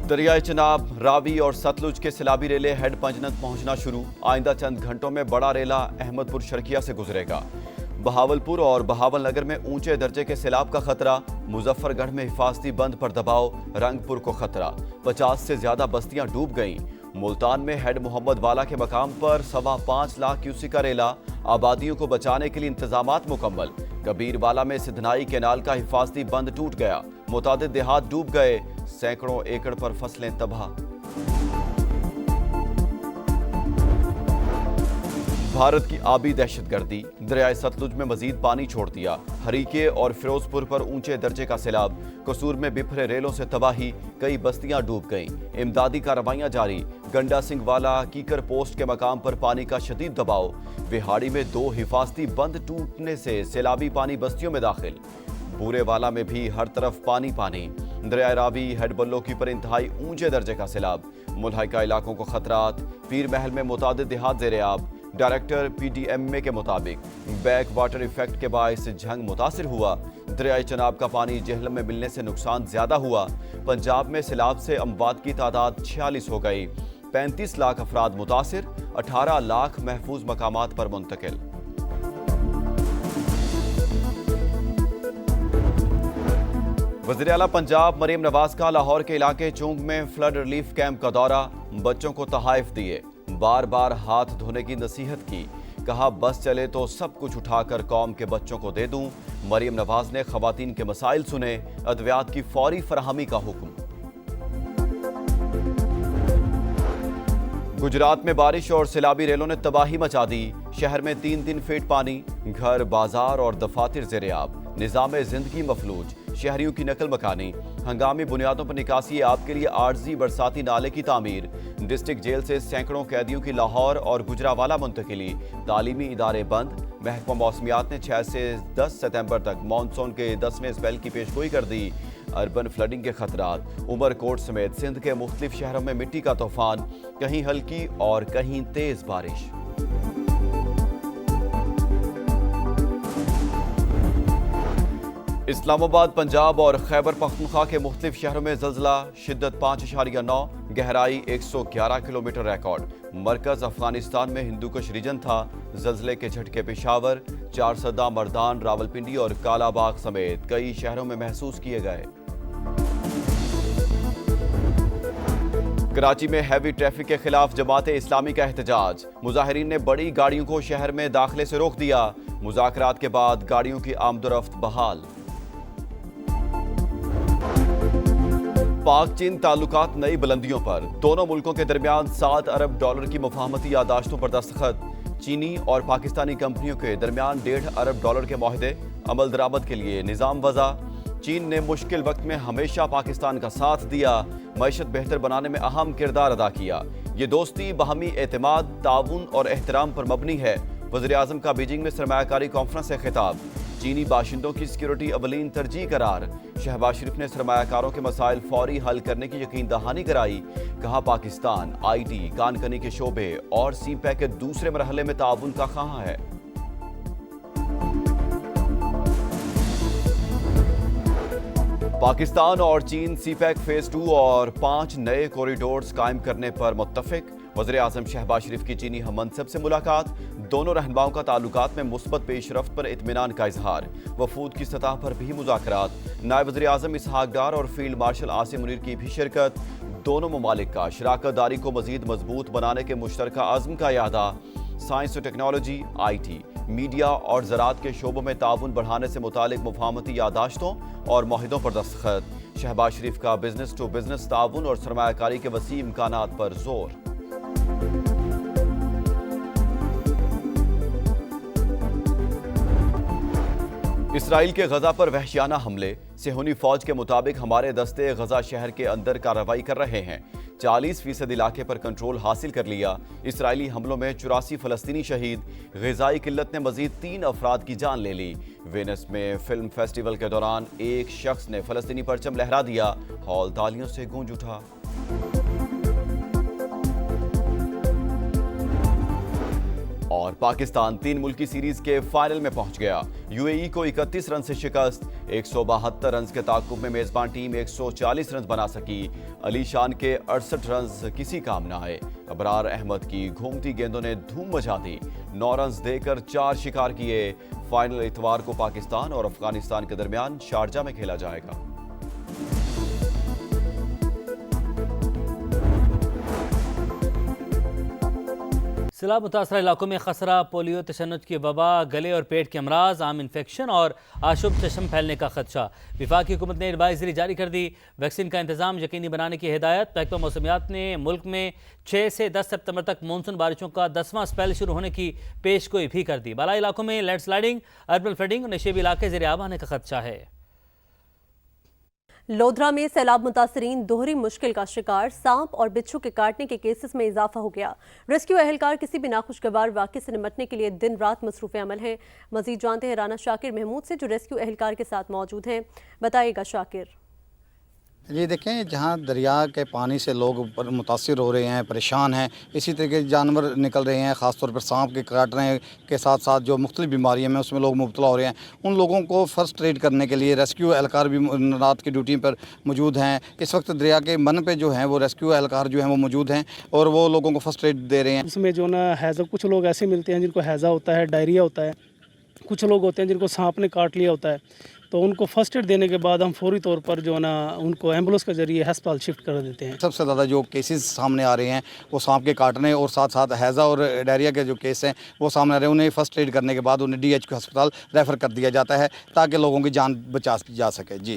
दरियाए चिनाब, रावी और सतलुज के सैलाबी रेले हेड पंजनत पहुंचना शुरू। आइंदा चंद घंटों में बड़ा रेला अहमदपुर शर्किया से गुजरेगा। बहावलपुर और बहावल नगर में ऊंचे दर्जे के सैलाब का खतरा। मुजफ्फरगढ़ में हिफाजती बंद पर दबाव। रंगपुर को खतरा। 50 से ज्यादा बस्तियां डूब गईं। मुल्तान में हेड मोहम्मद वाला के मकाम पर 5.25 लाख क्यूसिक का रेला। आबादियों को बचाने के लिए इंतजामात मुकम्मल। कबीरवाला में सिधनाई कैनाल का हिफाजती बंद टूट गया। मुतादिद देहात डूब गए। सैकड़ों एकड़ पर फसलें तबाह। भारत की आबी दहशतगर्दी। दरियाए सतलुज में मजीद पानी छोड़ दिया। हरीके और फिरोजपुर पर ऊंचे दर्जे का सैलाब। कसूर में बिफरे रेलों से तबाही। कई बस्तियां डूब गईं। इमदादी कार्रवाइयां जारी। गंडा सिंह वाला कीकर पोस्ट के मकाम पर पानी का शदीद दबाव। विहाड़ी में 2 हिफाजती बंद टूटने से सैलाबी पानी बस्तियों में दाखिल। बूरे वाला में भी हर तरफ पानी पानी। दरिया रावी, हेड बल्लोकी पर इंतहाई ऊंचे दर्जे का सैलाब। मुल्हाइका इलाकों को खतरात। पीर महल में मुतादिद देहात ज़ेरे आब। डायरेक्टर PDMA के मुताबिक बैक वाटर इफेक्ट के बायस झंग मुतासिर हुआ। दरियाए चिनाब का पानी जेहलम में मिलने से नुकसान ज्यादा हुआ। पंजाब में सैलाब से अमवात की तादाद 46 हो गई। 35 लाख अफराद मुतासिर। 18 लाख महफूज मकामात पर मुंतकिल। वज़ीर आला पंजाब मरीम नवाज का लाहौर के इलाके चोंग में फ्लड रिलीफ कैंप का दौरा। बच्चों को तहाइफ दिए। बार बार हाथ धोने की नसीहत की। कहा बस चले तो सब कुछ उठाकर कौम के बच्चों को दे दूं। मरीम नवाज ने खवातीन के मसाइल सुने। अद्वियात की फौरी फराहमी का हुक्म। गुजरात में बारिश और सैलाबी रेलों ने तबाही मचा दी। शहर में 3 फीट पानी। घर, बाजार और दफातर ज़ेरे आब। निज़ाम जिंदगी मफलूज। शहरियों की नकल मकानी। हंगामी बुनियादों पर निकासी आब के लिए आर्जी बरसाती नाले की तामीर। डिस्ट्रिक्ट जेल से सैकड़ों कैदियों की लाहौर और गुजरावाला मुंतकिली। तालीमी इदारे बंद। महकमा मौसमियात ने 6 से 10 सितंबर तक मानसून के 10वें स्पेल की पेशगोई कर दी। अर्बन फ्लडिंग के खतरात। उमरकोट समेत सिंध के मुख्तलिफ शहरों में मिट्टी का तूफान। कहीं हल्की और कहीं तेज बारिश। इस्लामाबाद, पंजाब और खैबर पख्तूनख्वा के मुख्तलिफ शहरों में ज़ल्ज़ला। शिद्दत 5.9, गहराई 111 किलोमीटर रिकॉर्ड। मरकज़ अफगानिस्तान में हिंदूकुश रीजन था। ज़ल्ज़ले के झटके पेशावर, चारसदा, मर्दान, रावलपिंडी और कालाबाग समेत कई शहरों में महसूस किए गए। कराची में हैवी ट्रैफिक के खिलाफ जमात इस्लामी का एहतजाज। मुजाहिरीन ने बड़ी गाड़ियों को शहर में दाखिले से रोक दिया। मुज़ाकरात के बाद गाड़ियों की आमदोरफ्त बहाल। पाक चीन ताल्लुकात नई बुलंदियों पर। दोनों मुल्कों के दरमियान $7 अरब की मुफाहमती यादाश्तों पर दस्तखत। चीनी और पाकिस्तानी कंपनियों के दरमियान $1.5 अरब के मुआहदे। अमल दरामद के लिए निज़ाम वज़ा। चीन ने मुश्किल वक्त में हमेशा पाकिस्तान का साथ दिया। मईशत बेहतर बनाने में अहम किरदार अदा किया। ये दोस्ती बाहमी एतमाद, ताउन और एहतराम पर मबनी है। वज़ीर आज़म का बीजिंग में सरमायाकारी कॉन्फ्रेंस से खिताब। चीनी बाशिंदों की सिक्योरिटी अवलीन तरजीह करार। शहबाज शरीफ ने सरमायाकारों के मसाइल फौरी हल करने की यकीन दहानी कराई। कहा पाकिस्तान IT, कानकनी के शोबे और CPEC के दूसरे मरहले में ताउन का ख्वाह है। पाकिस्तान और चीन CPEC फेज 2 और 5 नए कॉरिडोर्स कायम करने पर मुत्तफिक। वज़ीर आज़म शहबाज शरीफ की चीनी हममनसब से मुलाकात। दोनों रहनुमाओं का ताल्लुकात में मुस्बत पेशरफ्त पर इत्मीनान का इजहार। वफूद की सतह पर भी मुज़ाकरात। नायब वज़ीर आज़म इसहाक डार और फील्ड मार्शल आसिम मुनीर की भी शिरकत। दोनों ममालिक का शराकत दारी को मज़ीद मजबूत बनाने के मुश्तरका आज़म का यादा। साइंस और टेक्नोलॉजी, IT, मीडिया और ज़राअत के शोबों में ताउन बढ़ाने से मुतालिक मुफाहमती यादाश्तों और मुआहिदों पर दस्तखत। शहबाज शरीफ का बिजनेस टू बिजनेस ताउन और सरमायाकारी के वसी इम्कानात पर जोर। इसराइल के गजा पर वहशियाना हमले। सेहूनी फौज के मुताबिक हमारे दस्ते गजा शहर के अंदर कार्रवाई कर रहे हैं। 40% इलाके पर कंट्रोल हासिल कर लिया। इसराइली हमलों में 84 फलस्तीनी शहीद। ग़िज़ाई किल्लत ने मजीद 3 अफराद की जान ले ली। वेनिस में फिल्म फेस्टिवल के दौरान एक शख्स ने फलस्तीनी परचम लहरा दिया। हॉल तालियों से गूंज उठा। اور پاکستان 3 ملکی سیریز کے فائنل میں پہنچ گیا۔ UAE کو 31 رن سے شکست، 172 رنز کے تعاقب میں میزبان ٹیم 140 رنز بنا سکی۔ علی شان کے 68 رنز کسی کام نہ آئے۔ ابرار احمد کی گھومتی گیندوں نے دھوم مچا دی، 9 رنز دے کر 4 شکار کیے۔ فائنل اتوار کو پاکستان اور افغانستان کے درمیان شارجہ میں کھیلا جائے گا۔ سیلاب متاثرہ علاقوں میں خسرہ، پولیو، تشنج کی وبا، گلے اور پیٹ کے امراض، عام انفیکشن اور آشوب چشم پھیلنے کا خدشہ۔ وفاقی حکومت نے ایڈوائزری جاری کر دی، ویکسین کا انتظام یقینی بنانے کی ہدایت۔ محکمہ موسمیات نے ملک میں 6 سے 10 سپتمبر تک مونسون بارشوں کا 10واں اسپیل شروع ہونے کی پیش گوئی بھی کر دی۔ بالائی علاقوں میں لینڈ سلائیڈنگ، اربن فلڈنگ اور نشیبی علاقے زیر آب آنے کا خدشہ ہے۔ لودھرا میں سیلاب متاثرین دوہری مشکل کا شکار، سانپ اور بچھو کے کاٹنے کے کیسز میں اضافہ ہو گیا۔ ریسکیو اہلکار کسی بھی ناخوشگوار واقعے سے نمٹنے کے لیے دن رات مصروف عمل ہیں۔ مزید جانتے ہیں رانا شاکر محمود سے جو ریسکیو اہلکار کے ساتھ موجود ہیں۔ بتائیے گا شاکر۔ یہ دیکھیں، جہاں دریا کے پانی سے لوگ متاثر ہو رہے ہیں، پریشان ہیں، اسی طرح کے جانور نکل رہے ہیں، خاص طور پر سانپ کے کاٹنے کے ساتھ ساتھ جو مختلف بیماریاں ہیں اس میں لوگ مبتلا ہو رہے ہیں، ان لوگوں کو فرسٹ ایڈ کرنے کے لیے ریسکیو اہلکار بھی رات کی ڈیوٹی پر موجود ہیں۔ اس وقت دریا کے من پہ جو ہیں وہ ریسکیو اہلکار جو ہیں وہ موجود ہیں اور وہ لوگوں کو فرسٹ ایڈ دے رہے ہیں۔ اس میں جو نا ہیضہ، کچھ لوگ ایسے ملتے ہیں جن کو ہیضہ ہوتا ہے، ڈائریا ہوتا ہے، کچھ لوگ ہوتے ہیں جن کو سانپ نے کاٹ لیا ہوتا ہے، تو ان کو فرسٹ ایڈ دینے کے بعد ہم فوری طور پر جو ہے نا ان کو ایمبولینس کے ذریعے ہسپتال شفٹ کر دیتے ہیں۔ سب سے زیادہ جو کیسز سامنے آ رہے ہیں وہ سانپ کے کاٹنے اور ساتھ ساتھ ہیضہ اور ڈائریا کے جو کیس ہیں وہ سامنے آ رہے ہیں۔ انہیں فرسٹ ایڈ کرنے کے بعد انہیں DH ہسپتال ریفر کر دیا جاتا ہے تاکہ لوگوں کی جان بچا جا سکے۔ جی